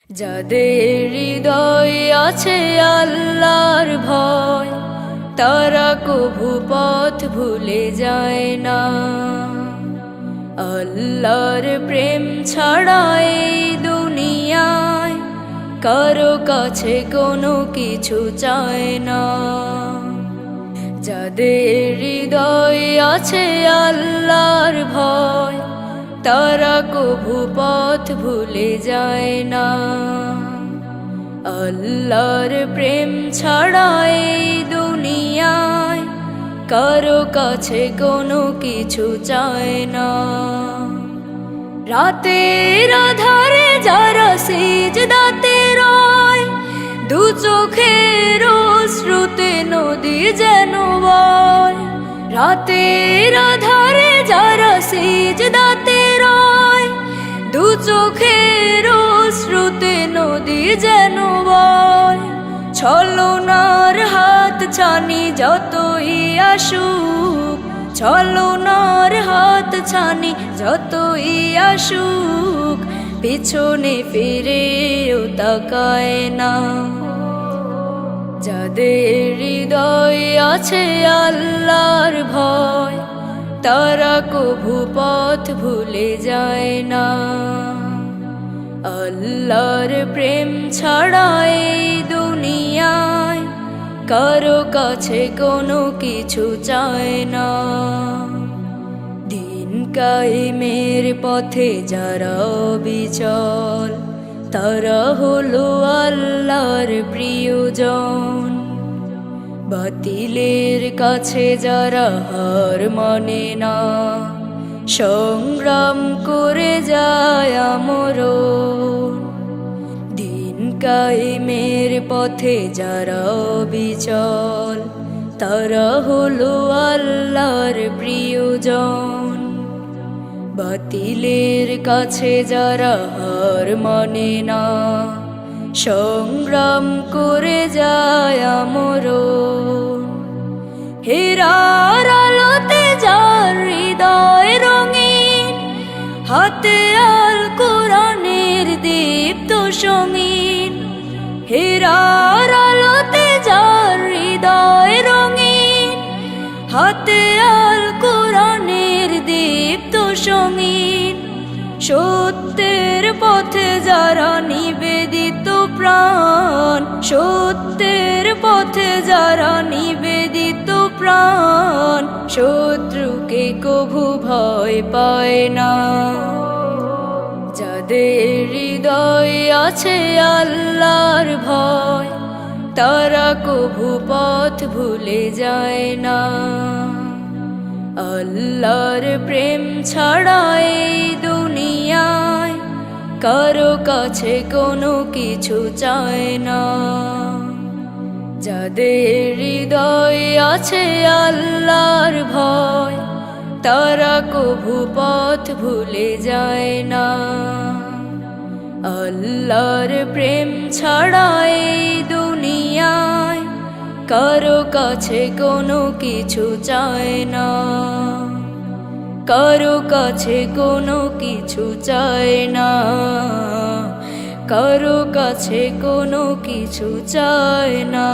যাদের হৃদয়ে আছে আল্লাহর ভয়, তারা কভু পথ ভুলে যায় না। আল্লাহর প্রেম ছাড়া এই দুনিয়ায় কারো কাছে কোনো কিছু চায় না। যাদের হৃদয়ে আছে আল্লাহর ভয়, তারা কভু পথ ভুলে যায় না। আল্লাহর প্রেম ছাড়া এই দুনিয়ায় কারো কাছে কোনো কিছু চায় না। রাতের আধারে যারা সিজদাতে রয়, দু চোখের অশ্রুতে নদী যেন বয়। রাতের আধারে যারা সিজদাতে রয়, দু চোখের অশ্রুতে নদী যেন বয়। ছলনার হাত ছানি যতই আসুক, ছলনার হাত ছানি যতই আসুক, পিছনে ফিরেও তাকায় না। যাদের হৃদয়ে আছে আল্লাহর ভয়, তারা কভু পথ ভুলে যায় না। আল্লাহর প্রেম ছাড়া এই দুনিয়ায় কারো কাছে কোনো কিছু চায় না। দিন কায়েমের পথে যারা অবিচল, তারা হলো আল্লাহর প্রিয়জন। বাতিলের কাছে যারা হার মানে না, সংগ্রাম করে যায় আমরণ। দিন কায়েমের পথে যারা অবিচল, তারা হলো আল্লাহর প্রিয়জন। বাতিলের কাছে যারা হার মানে না, সংগ্রাম করে যায় আমরণ। হেরার আলোতে যার হৃদয় রঙিন, হাতে আল কোরআনের দীপ্ত সঙ্গীন। হেরার আলোতে যার হৃদয় রঙিন, হাতে আল কোরআনের দীপ্ত সঙ্গীন। সত্যের পথে যারা নিবেদিত প্রাণ, সত্যের পথে যারা নিবেদিত প্রাণ, শত্রুকে কভু ভয় পায় না। যাদের হৃদয়ে আছে আল্লাহর ভয়, তারা কভু পথ ভুলে যায় না। আল্লাহর প্রেম ছাড়া এই দুনিয়ায় কারো কাছে কোনো কিছু চায় না। যাদের হৃদয়ে আছে আল্লাহর ভয়, তারা কভু পথ ভুলে যায় না। আল্লাহর প্রেম ছাড়া এই দুনিয়ায় কারো কাছে কোনো কিছু চায় না। কারো কাছে কোনো কিছু চায় না। কারো কাছে কোনো কিছু চায় না।